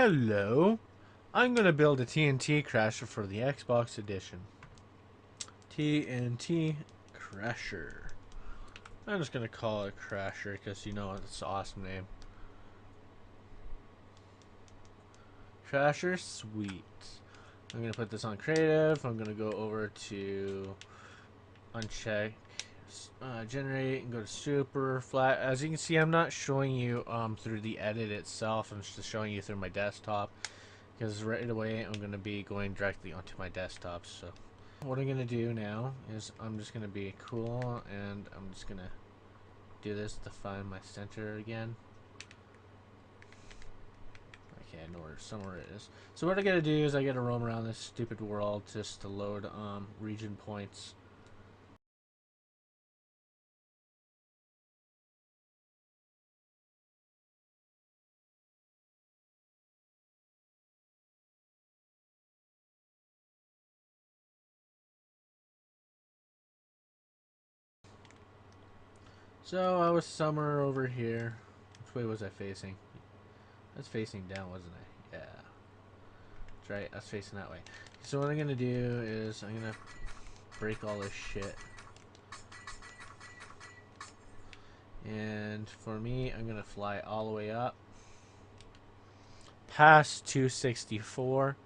Hello, I'm going to build a TNT Crasher for the Xbox edition. TNT Crasher. I'm just going to call it Crasher because you know it's an awesome name. Crasher, sweet. I'm going to put this on creative. I'm going to go over to uncheck generate and go to super flat. As you can see, I'm not showing you through the edit itself. I'm just showing you through my desktop because right away I'm going to be going directly onto my desktop. So what I'm going to do now is I'm just going to be cool and I'm just going to do this to find my center again. Okay, I know where somewhere it is. So what I gotta do is I gotta roam around this stupid world just to load region points. So I was somewhere over here. Which way was I facing? I was facing down, wasn't I? Yeah. That's right, I was facing that way. So what I'm gonna do is I'm gonna break all this shit. And for me, I'm gonna fly all the way up. Past 264.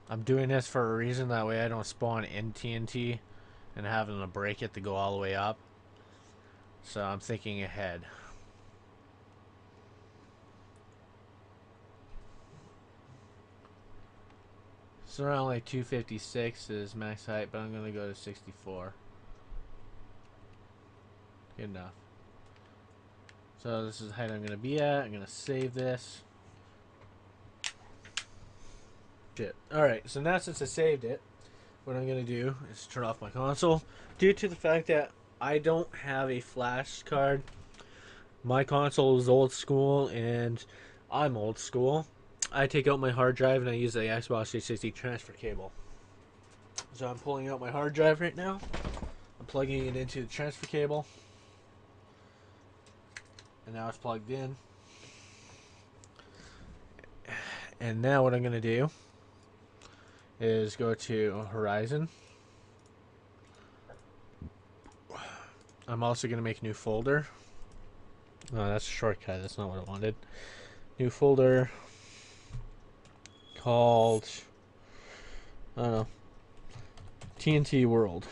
I'm doing this for a reason, that way I don't spawn in TNT and having to break it to go all the way up. So I'm thinking ahead. So around like 256 is max height, but I'm going to go to 64. Good enough. So this is the height I'm going to be at. I'm going to save this. Shit. Alright, so now since I saved it, what I'm going to do is turn off my console. Due to the fact that I don't have a flash card, my console is old school and I'm old school. I take out my hard drive and I use the Xbox 360 transfer cable. So I'm pulling out my hard drive right now. I'm plugging it into the transfer cable. And now it's plugged in. And now what I'm going to do is go to Horizon. I'm also going to make a new folder. No, that's a shortcut. That's not what I wanted. New folder called, I don't know, TNT World.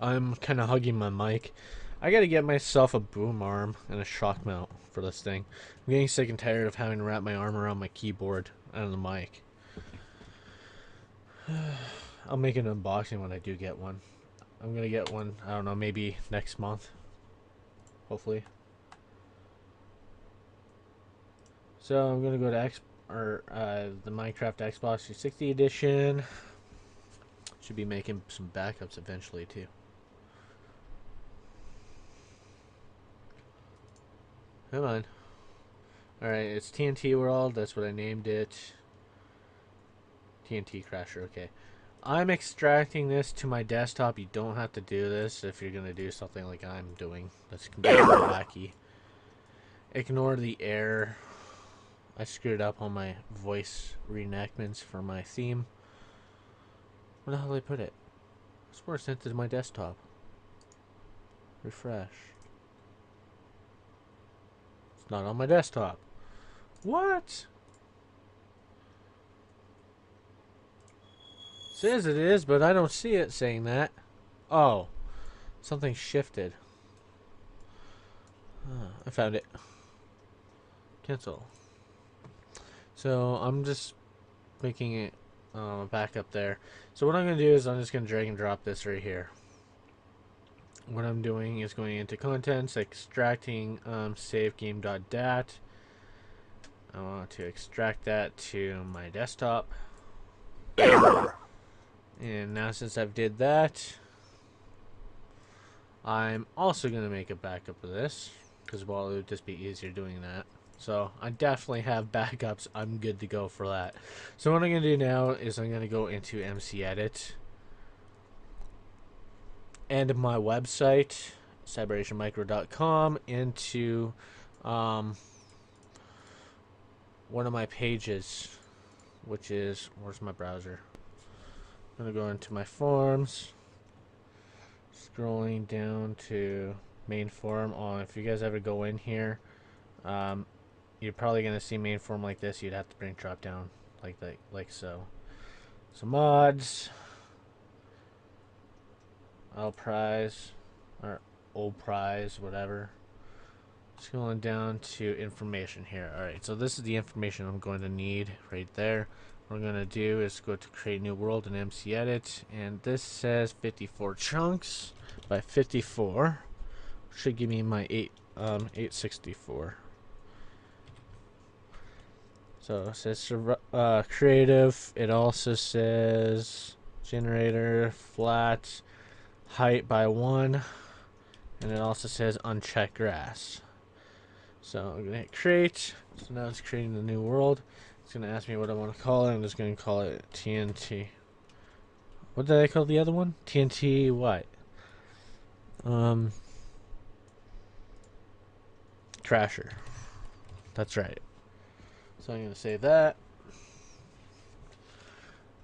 I'm kind of hugging my mic. I gotta get myself a boom arm and a shock mount for this thing. I'm getting sick and tired of having to wrap my arm around my keyboard and the mic. I'll make an unboxing when I do get one. I'm gonna get one, I don't know, maybe next month. Hopefully. So I'm gonna go to the Minecraft Xbox 360 edition. Should be making some backups eventually too. Come on. Alright, it's TNT World. That's what I named it. TNT Crasher, okay. I'm extracting this to my desktop. You don't have to do this if you're going to do something like I'm doing. That's completely wacky. Ignore the error. I screwed up on my voice reenactments for my theme. Where the hell did I put it? I swear I sent it to my desktop. Refresh. It's not on my desktop. What? Says it is, but I don't see it saying that. Oh. Something shifted. I found it. Cancel. So I'm just making it back up there. So what I'm going to do is I'm just going to drag and drop this right here. What I'm doing is going into contents, extracting save game.dat. I want to extract that to my desktop. And now since I've did that, I'm also going to make a backup of this because, well, it would just be easier doing that. So I definitely have backups. I'm good to go for that. So what I'm going to do now is I'm going to go into MC Edit and my website, cyberationmicro.com, into um, one of my pages, which is, where's my browser? I'm gonna go into my forms, scrolling down to main form. Oh, if you guys ever go in here, you're probably gonna see main form like this. You'd have to bring drop down like that, like so. So mods, L prize, or O prize, whatever. Scrolling down to information here. Alright, so this is the information I'm going to need right there. What I'm going to do is go to create new world and MC edit, and this says 54 chunks by 54. Should give me my 864. So it says creative. It also says generator flat height by 1, and it also says unchecked grass. So I'm going to hit create. So now it's creating the new world. It's going to ask me what I want to call it. I'm just going to call it TNT. What did I call the other one? TNT what? Crasher. That's right. So I'm going to save that.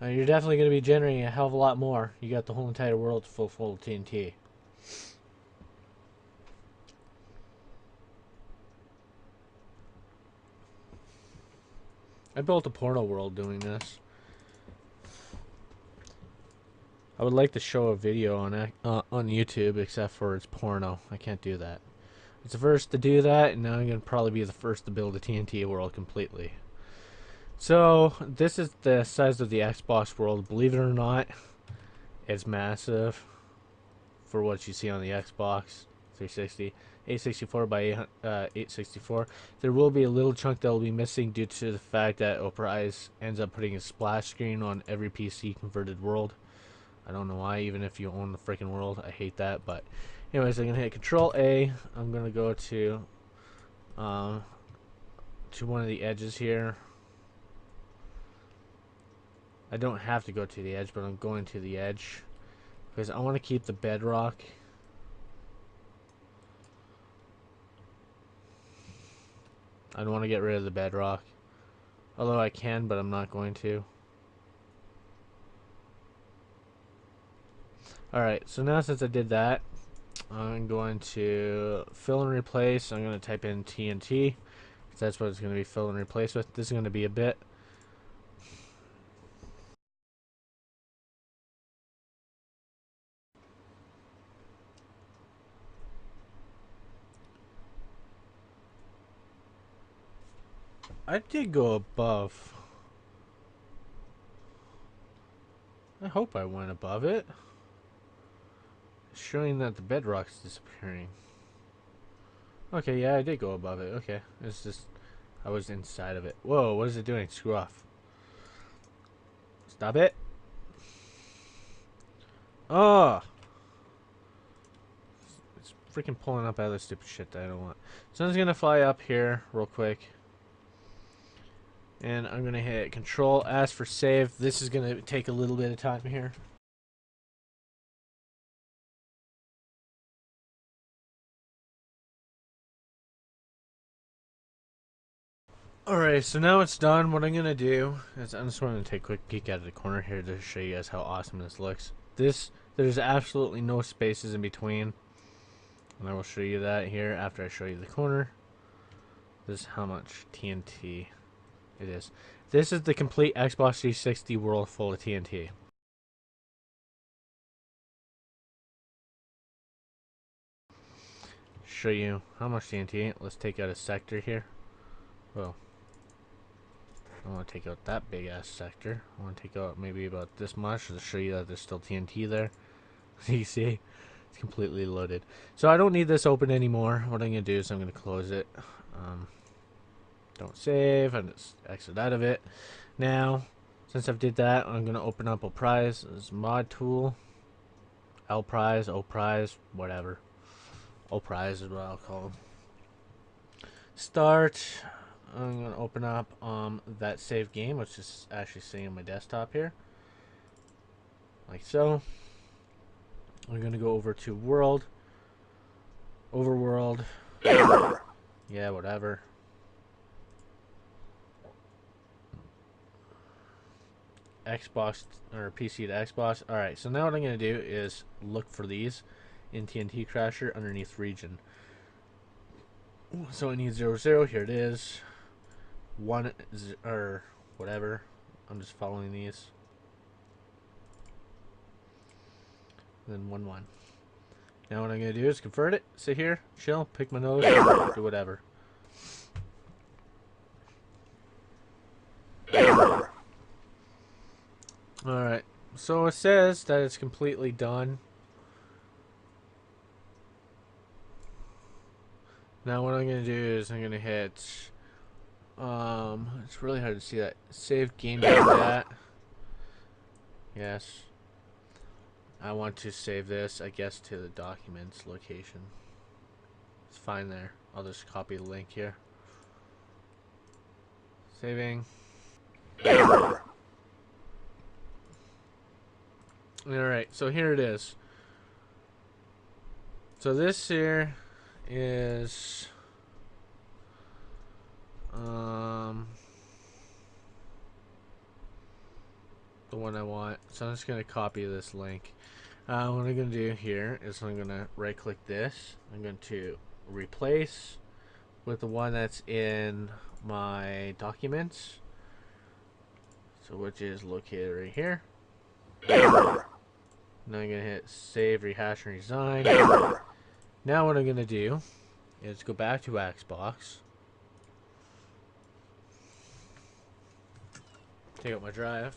Now you're definitely going to be generating a hell of a lot more. You got the whole entire world full of TNT. I built a porno world doing this. I would like to show a video on YouTube, except for it's porno. I can't do that. It's the first to do that, and now I'm going to probably be the first to build a TNT world completely. So, this is the size of the Xbox world. Believe it or not, it's massive for what you see on the Xbox 360. 864 by 864. There will be a little chunk that will be missing due to the fact that Operize ends up putting a splash screen on every PC converted world. I don't know why, even if you own the freaking world. I hate that, but anyways, I'm going to hit Control A. I'm going to go to one of the edges here. I don't have to go to the edge, but I'm going to the edge because I want to keep the bedrock. I don't want to get rid of the bedrock. Although I can, but I'm not going to. Alright, so now since I did that, I'm going to fill and replace. I'm going to type in TNT. That's what it's going to be fill and replace with. This is going to be a bit. I did go above. I hope I went above it. It's showing that the bedrock's disappearing. Okay, yeah, I did go above it. Okay, it's just I was inside of it. Whoa, what is it doing? Screw off. Stop it. Oh! It's freaking pulling up other stupid shit that I don't want. So I'm just gonna fly up here real quick. And I'm gonna hit Control S for save. This is gonna take a little bit of time here. Alright, so now it's done. What I'm gonna do is I'm just going to take a quick peek out of the corner here to show you guys how awesome this looks. There's absolutely no spaces in between. And I will show you that here after I show you the corner. This is how much TNT it is. This is the complete Xbox 360 world full of TNT. Show you how much TNT. Let's take out a sector here. Well, I want to take out that big ass sector. I want to take out maybe about this much to show you that there's still TNT there. You see, it's completely loaded. So I don't need this open anymore. What I'm gonna do is I'm gonna close it. Don't save. I just exit out of it. Now, since I've did that, I'm gonna open up a prize. This mod tool. L prize, O prize, whatever. O prize is what I'll call them. Start. I'm gonna open up that save game, which is actually sitting on my desktop here, like so. I'm gonna go over to world, overworld. Yeah, whatever. Xbox or PC to Xbox. Alright, so now what I'm going to do is look for these in TNT Crasher underneath region. So I need 00. Here it is. 1 or whatever. I'm just following these. And then 1 1. Now what I'm going to do is convert it, sit here, chill, pick my nose, do whatever. Alright, so it says that it's completely done. Now what I'm going to do is I'm going to hit, it's really hard to see that. Save game data. Yes. I want to save this, I guess, to the documents location. It's fine there. I'll just copy the link here. Saving. Alright, so here it is. So this here is the one I want. So I'm just going to copy this link. What I'm going to do here is I'm going to right click this. I'm going to replace with the one that's in my documents. So which is located right here. Now I'm going to hit save, rehash, and resign. Now what I'm going to do is go back to Xbox. Take out my drive.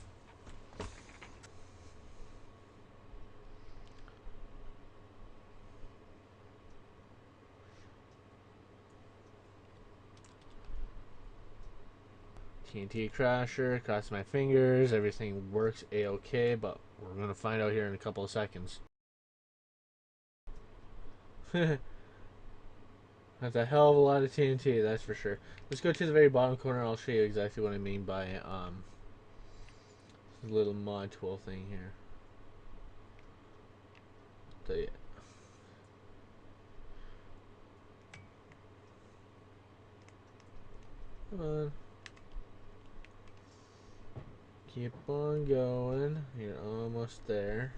TNT Crasher, cross my fingers, everything works a-okay, but we're going to find out here in a couple of seconds. That's a hell of a lot of TNT, that's for sure. Let's go to the very bottom corner, I'll show you exactly what I mean by this little mod tool thing here. So yeah. Come on. Keep on going. You're almost there.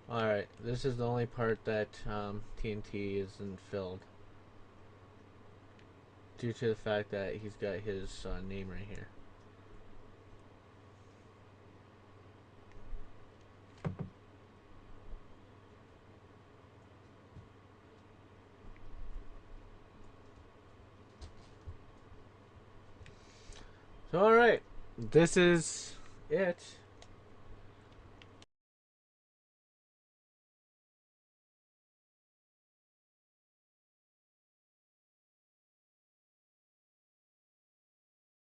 Alright, this is the only part that TNT isn't filled. Due to the fact that he's got his name right here. So alright, this is it.